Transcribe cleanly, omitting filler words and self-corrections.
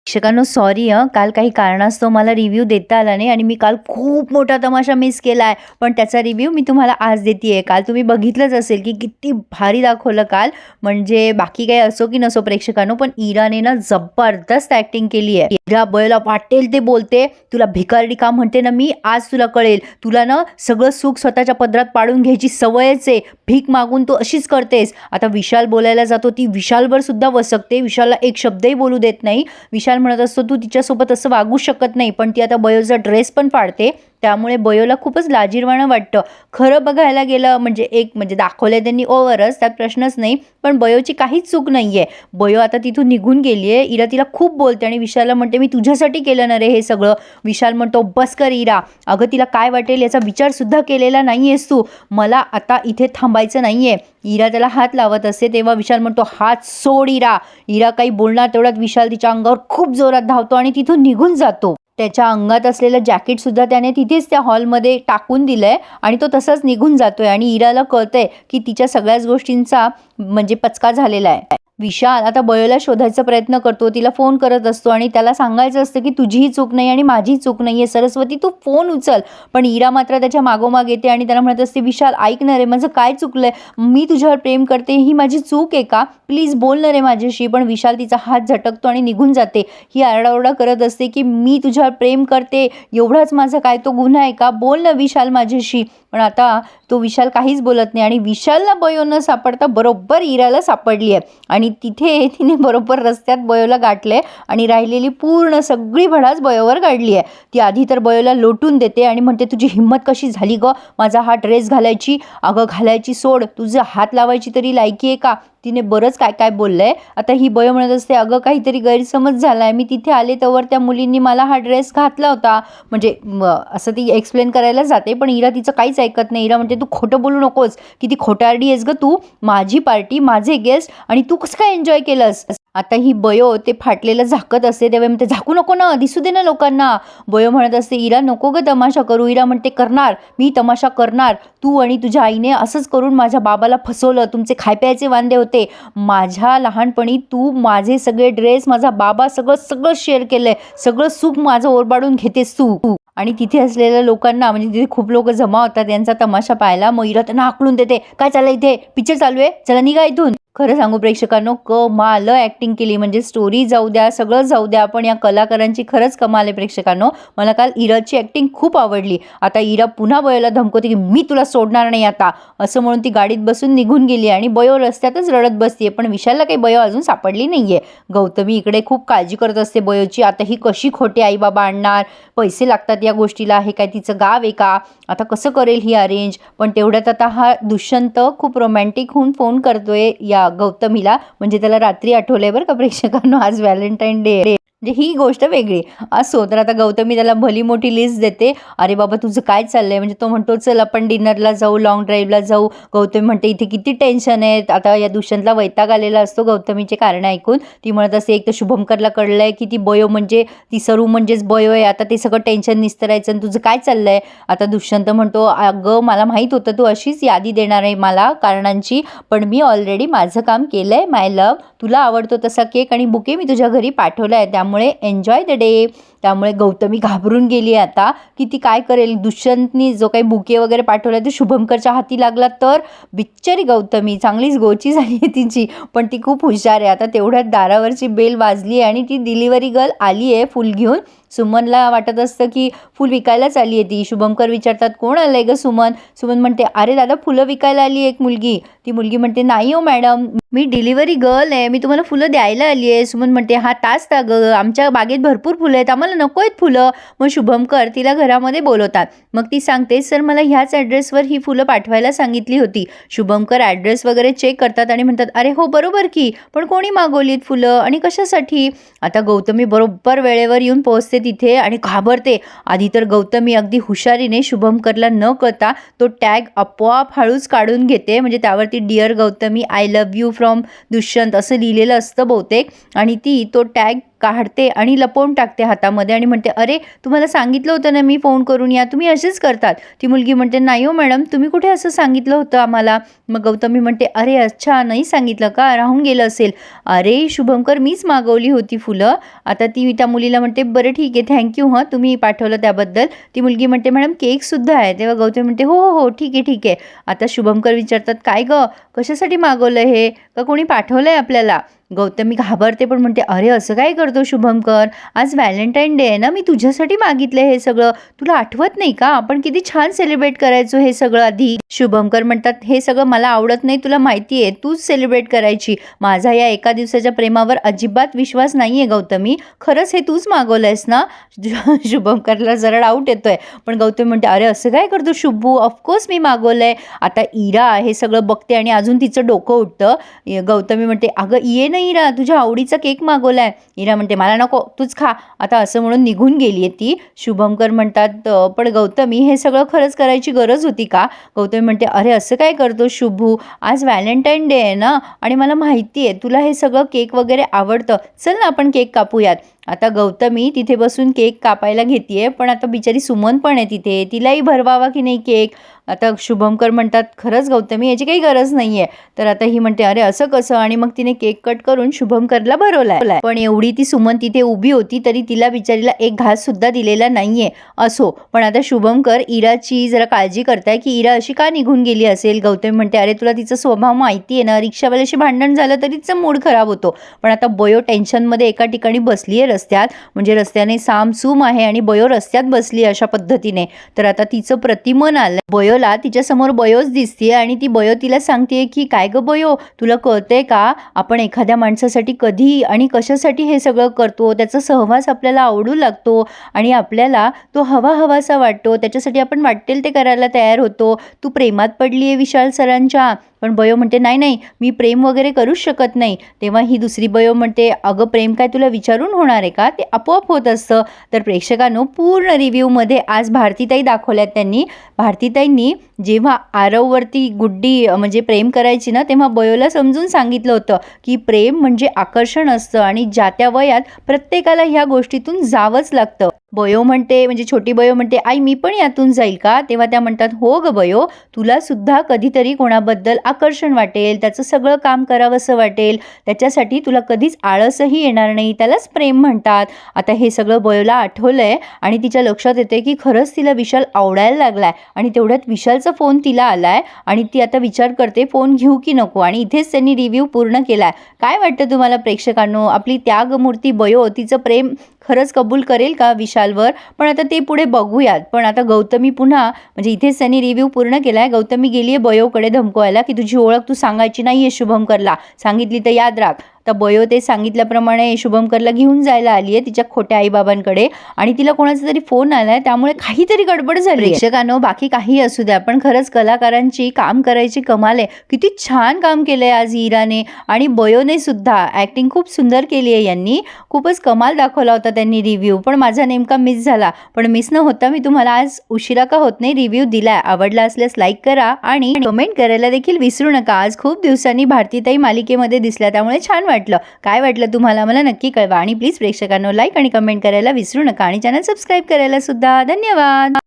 प्रेक्षकांनो sorry काल काही कारणास्तव मला रिव्ह्यू देता आला नाही आणि मी काल खूप मोठा तमाशा मिस केला आहे. पण त्याचा रिव्ह्यू मी तुम्हाला आज देते आहे. काल तुम्ही बघितलंच असेल की किती भारी दाखवलं काल. म्हणजे बाकी काही असो की नसो प्रेक्षकांनो, पण इराने ना जबरदस्त ॲक्टिंग केली आहे. इरा बयला वाटेल ते बोलते. तुला भिकारडी का म्हणते ना मी, आज तुला कळेल. तुला ना सगळं सुख स्वतःच्या पदरात पाडून घ्यायची सवयच आहे. भीक मागून तू अशीच करतेस. आता विशाल बोलायला जातो, ती विशालवर सुद्धा वसकते. विशालला एक शब्दही बोलू देत नाही. विशाल म्हणत असतो तू तिच्यासोबत असं वागू शकत नाही, पण ती आता बयोचा ड्रेस पण फाडते. त्यामुळे बयोला खूपच लाजिरवाणं वाटतं. खरं बघायला गेलं म्हणजे दाखवलंय त्यांनी ओव्हरच, त्यात प्रश्नच नाही. पण बयोची काहीच चूक नाहीये. बयो आता तिथून निघून गेली आहे. इरा तिला खूप बोलते आणि विशालला म्हणते मी तुझ्यासाठी केलं ना रे हे सगळं. विशाल म्हणतो बस कर इरा, अगं तिला काय वाटेल याचा विचार सुद्धा केलेला नाहीयेस तू. मला आता इथे थांबायचं नाहीये. इरा त्याला हात लावत असते तेव्हा विशाल म्हणतो हात सोड इरा. इरा काही बोलणार तेवढ्यात विशाल तिच्या अंगावर खूप जोरात धावतो आणि तिथून निघून जातो. त्याच्या अंगात असलेलं जॅकेट सुद्धा त्याने तिथेच त्या हॉलमध्ये टाकून दिलंय आणि तो तसाच निघून जातोय. आणि इराला कळतंय की तिच्या सगळ्याच गोष्टींचा म्हणजे पचका झालेला आहे. विशाल आता बयोला शोधायचा प्रयत्न करतो, तिला फोन करत असतो आणि त्याला सांगायचं असतं की तुझीही चूक नाही आणि माझीही चूक नाही आहे, सरस्वती तू फोन उचल. पण इरा मात्र त्याच्या मागोमाग येते आणि त्याला म्हणत असते विशाल ऐक ना रे, माझं काय चुकलंय, मी तुझ्यावर प्रेम करते, ही माझी चूक आहे का, प्लीज बोल ना रे माझ्याशी. पण विशाल तिचा हात झटकतो आणि निघून जाते. ही आरडाओरडा करत असते की मी तुझ्यावर प्रेम करते, एवढाच माझा काय तो गुन्हा आहे का, बोल ना विशाल माझ्याशी. पण आता तो विशाल काहीच बोलत नाही आणि विशालला बयो न सापडता बरोबर इराला सापडली आहे. आणि तिथे तिने बरोबर रस्त्यात बयोला गाठले आणि राहिलेली पूर्ण सगळी भडास बयोवर काढली आहे. ती आधी तर बयोला लोटून देते आणि म्हणते तुझी हिंमत कशी झाली ग माझा हा ड्रेस घालायची, अगं घालायची सोड, तुझं हात लावायची तरी लायकी आहे का. तिने बरंच काय काय बोललंय. आता ही बयो म्हणत असते अगं काहीतरी गैरसमज झालाय, मी तिथे आले तेव्हा त्या मुलींनी मला हा ड्रेस घातला होता, म्हणजे असं ती एक्सप्लेन करायला जाते. पण इरा तिचं काहीच ऐकत नाही. इरा म्हणते तू खोटं बोलू नकोस, किती खोटारडी आहेस ग तू, माझी पार्टी माझे गेस्ट आणि तू कसं काय एन्जॉय केलंस. आता ही बयो ते फाटलेलं झाकत असते तेव्हा म्हणते झाकू नको ना, दिसू दे ना लोकांना. बयो म्हणत असते इरा नको ग तमाशा करू. इरा म्हणते करणार, मी तमाशा करणार. तू आणि तुझ्या आईने असंच करून माझ्या बाबाला फसवलं, तुमचे खायप्याचे वांदे होते. माझ्या लहानपणी तू माझे सगळे ड्रेस, माझा बाबा सगळं सगळं शेअर केलंय, सगळं सुख माझं ओरबाडून घेतेस तू. आणि तिथे असलेल्या लोकांना म्हणजे तिथे खूप लोक जमा होतात त्यांचा तमाशा पाहायला. मग इरा त्यांना आकलून देते काय चाललं इथे, पिक्चर चालू आहे, चला निघा इथून. खरं सांगू प्रेक्षकांनो कमाल ॲक्टिंग केली, म्हणजे स्टोरी जाऊ द्या सगळं जाऊ द्या, पण या कलाकारांची खरंच कमाल आहे प्रेक्षकांनो. मला काल इराची ॲक्टिंग खूप आवडली. आता इरा पुन्हा बयोला धमकवते की मी तुला सोडणार नाही आता, असं म्हणून ती गाडीत बसून निघून गेली आणि बयो रस्त्यातच रडत बसते. पण विशालला काही बयो अजून सापडली नाहीये. गौतमी इकडे खूप काळजी करत असते बयोची. आता ही कशी खोटे आई बाबा आणणार, पैसे लागतात या गोष्टीला, हे काय तिचं गाव आहे का, आता कसं करेल ही अरेंज. पण तेवढ्यात आता हा दुष्यंत खूप रोमॅन्टिक होऊन फोन करतोय या गौतमीला, म्हणजे त्याला रात्री आठवलंय बरं का प्रेक्षकांनो आज व्हॅलेंटाईन डे, म्हणजे ही गोष्ट वेगळी असो. तर आता गौतमी त्याला भली मोठी लिस्ट देते, अरे बाबा तुझं काय चाललंय, म्हणजे तो म्हणतो चल आपण डिनरला जाऊ, लॉंग ड्राईव्हला जाऊ. गौतमी म्हणते इथे किती टेन्शन आहे. आता या दुष्यंतला वैताग आलेला असतो गौतमीचे कारण ऐकून. ती म्हणत असते एक तर शुभमकरला कळलंय की ती बयो म्हणजे ती सरू म्हणजेच बयो आहे, आता ते सगळं टेन्शन निस्तरायचं आणि तुझं काय चाललंय. आता दुष्यंत म्हणतो अगं मला माहीत होतं तू अशीच यादी देणार आहे मला कारणांची, पण मी ऑलरेडी माझं काम केलंय माय लव्ह, तुला आवडतो तसा केक आणि बुके मी तुझ्या घरी पाठवला आहे, त्यामुळे एन्जॉय द डे. त्यामुळे गौतमी घाबरून गेली आता की ती काय करेल. दुष्यंतनी जो काही बुके वगैरे पाठवला ते शुभमकरच्या हाती लागला तर बिच्चारी गौतमी चांगलीच गोची झाली आहे तिची. पण ती खूप हुशार आहे. आता तेवढ्यात दारावरची बेल वाजली आणि ती डिलिव्हरी गर्ल आली आहे फुल घेऊन. सुमनला वाटत असतं की फुल विकायलाच आली आहे ती. शुभमकर विचारतात कोण आलंय ग सुमन. सुमन म्हणते अरे दादा फुलं विकायला आली एक मुलगी. ती मुलगी म्हणते नाही हो मॅडम, मी डिलिव्हरी गर्ल आहे, मी तुम्हाला फुलं द्यायला आली आहे. सुमन म्हणते हा तास का ग, आमच्या बागेत भरपूर फुलं आहेत, आम्हाला नको आहेत फुलं. मग शुभमकर तिला घरामध्ये बोलवतात. मग ती सांगते सर मला ह्याच ॲड्रेसवर ही फुलं पाठवायला सांगितली होती. शुभमकर ॲड्रेस वगैरे चेक करतात आणि म्हणतात अरे हो बरोबर की, पण कोणी मागवलीत फुलं आणि कशासाठी. आता गौतमी बरोबर वेळेवर येऊन पोहोचते तिथे आणि घाबरते. आधी तर गौतमी अगदी हुशारीने शुभमकरला न कळता तो टॅग आपोआप हळूच काढून घेते, म्हणजे त्यावरती dear Gautami I love you from Dushyant असं लिहिलेलं असतं बहुतेक, आणि ती तो टॅग काढते आणि लपवून टाकते हातामध्ये आणि म्हणते, अरे तुम्हाला सांगितलं होतं ना मी फोन करून या, तुम्ही असेच करतात. ती मुलगी म्हणते, नाही हो मॅडम, तुम्ही कुठे असं सांगितलं होतं आम्हाला. मग गौतमी म्हणते, अरे अच्छा, नाही सांगितलं का, राहून गेलं असेल. अरे शुभंकर, मीच मागवली होती फुलं. आता ती त्या मुलीला म्हणते, बरं ठीक आहे, थँक्यू हं तुम्ही पाठवलं त्याबद्दल. ती मुलगी म्हणते, मॅडम केकसुद्धा आहे. तेव्हा गौतमी म्हणते, हो हो हो, ठीक आहे ठीक आहे. आता शुभंकर विचारतात, काय गं, कशासाठी मागवलं हे, का कोणी पाठवलं आहे आपल्याला. गौतमी घाबरते पण म्हणते, अरे असं काय करतो शुभंकर, आज व्हॅलेंटाईन डे आहे ना, मी तुझ्यासाठी मागितलं हे सगळं, तुला आठवत नाही का, आपण किती छान सेलिब्रेट करायचो हे सगळं आधी. शुभंकर म्हणतात, हे सगळं मला आवडत नाही, तुला माहिती आहे, तूच सेलिब्रेट करायची. माझा या एका दिवसाच्या प्रेमावर अजिबात विश्वास नाही आहे गौतमी, खरंच हे तूच मागवलंयस ना. शुभंकरला जरा डाऊट येतोय, पण गौतमी म्हणते, अरे असं काय करतो शुभू, ऑफकोर्स मी मागवलंय. आता इरा हे सगळं बघते आणि अजून तिचं डोकं उठतं. गौतमी म्हणते, अगं ये ना इरा, तुझ्या आवडीचा केक मागवलाय. इरा म्हणते, मला नको, तूच खा. आता असं म्हणून निघून गेली आहे ती. शुभंकर म्हणतात, पण गौतमी हे सगळं खरंच करायची गरज होती का. गौतमी म्हणते, अरे असं काय करतो शुभू, आज व्हॅलेंटाईन डे आहे ना, आणि मला माहिती आहे तुला हे सगळं केक वगैरे आवडतं, चल ना आपण केक कापूयात. आता गौतमी तिथे बसून केक कापायला घेते, पण आता बिचारी सुमन पण आहे तिथे, तिलाही भरवावा की नाही केक. आता शुभंकर म्हणतात, खरंच गौतमी याची काही गरज नाही आहे. तर आता ही म्हणते, अरे असं कसं, आणि मग तिने केक कट करून शुभंकरला भरवलाय. पण एवढी ती सुमन तिथे उभी होती तरी तिला बिचारीला एक घास सुद्धा दिलेला नाहीये. असो, पण आता शुभंकर इराची जरा काळजी करताय की इरा अशी का निघून गेली असेल. गौतमी म्हणते, अरे तुला तिचा स्वभाव माहिती आहे ना, रिक्षावाल्याशी भांडण झालं तरी तिचा मूड खराब होतो. पण आता बयो टेन्शनमध्ये एका ठिकाणी बसली आहे रस्त्यात, म्हणजे रस्त्याने सामसूम आहे आणि बयो रस्त्यात बसली अशा पद्धतीने. तर आता तिचं प्रतिमन आलं बयोला, तिच्यासमोर बयोच दिसते आणि ती बयो तिला सांगते की काय गं बयो, तुला कळतंय का, आपण एखाद्या माणसासाठी कधी आणि कशासाठी हे सगळं करतो, त्याचा सहवास आपल्याला आवडू लागतो आणि आपल्याला तो हवासा वाटतो, त्याच्यासाठी आपण वाटेल ते करायला तयार होतो. तू प्रेमात पडली आहे विशाल सरांच्या. पण बयो म्हणते, नाही नाही, मी प्रेम वगैरे करूच शकत नाही. तेव्हा ही दुसरी बयो म्हणते, अगं प्रेम काय तुला विचारून होणार आहे का, ते आपोआप होत असतं. तर प्रेक्षकांनो, पूर्ण रिव्ह्यूमध्ये आज भारतीताई दाखवल्यात त्यांनी. भारतीताईंनी जेव्हा आरववरती गुड्डी म्हणजे प्रेम करायची ना, तेव्हा बयोला समजून सांगितलं होतं की प्रेम म्हणजे आकर्षण असतं आणि ज्या त्या वयात प्रत्येकाला ह्या गोष्टीतून जावंच लागतं. बयो म्हणते, म्हणजे छोटी बयो म्हणते, आई मी पण यातून जाईल का. तेव्हा त्या म्हणतात, हो ग बयो, तुला सुद्धा कधीतरी कोणाबद्दल आकर्षण वाटेल, त्याचं सगळं काम करावंसं वाटेल, त्याच्यासाठी तुला कधीच आळसही येणार नाही, त्यालाच प्रेम म्हणतात. आता हे सगळं बयोला आठवलंय आणि तिच्या लक्षात येते की खरंच तिला विशाल आवडायला लागलाय. आणि तेवढ्यात विशालचा फोन तिला आलाय आणि ती आता विचार करते फोन घेऊ की नको. आणि इथेच त्यांनी रिव्ह्यू पूर्ण केलाय. काय वाटतं तुम्हाला प्रेक्षकांनो, आपली त्यागमूर्ती बयो तिचं प्रेम खरंच कबूल करेल का विशालवर. पण आता ते पुढे बघूयात. पण आता गौतमी पुन्हा, म्हणजे इथेच त्यांनी रिव्ह्यू पूर्ण केलाय. गौतमी गेली आहे बयोकडे धमकवायला की तुझी ओळख तू सांगायची नाही आहे शुभंकरला, सांगितली तर याद राख. तर बयो ते सांगितल्याप्रमाणे शुभंकरला घेऊन जायला आली आहे तिच्या खोट्या आईबाबांकडे आणि तिला कोणाचा तरी फोन आला आहे, त्यामुळे काहीतरी गडबड झाली. प्रेक्षकांनो, बाकी काही असू द्या, पण खरंच कलाकारांची काम करायची कमाल आहे. किती छान काम केलं आहे आज इराने आणि बयोने सुद्धा. ॲक्टिंग खूप सुंदर केली आहे यांनी, खूपच कमाल दाखवला होता त्यांनी रिव्ह्यू. पण माझा नेमका मिस झाला, पण मिस न होता मी तुम्हाला आज उशिरा का होत नाही रिव्ह्यू दिलाय. आवडला असल्यास लाईक करा आणि कमेंट करायला देखील विसरू नका. आज खूप दिवसांनी भारतीताई मालिकेमध्ये दिसल्या, त्यामुळे छान वाटलं. काय वाटलं तुम्हाला मला नक्की कळवा आणि प्लीज प्रेक्षकांनो लाईक आणि कमेंट करायला विसरू नका आणि चॅनल सबस्क्राईब करायला सुद्धा. धन्यवाद.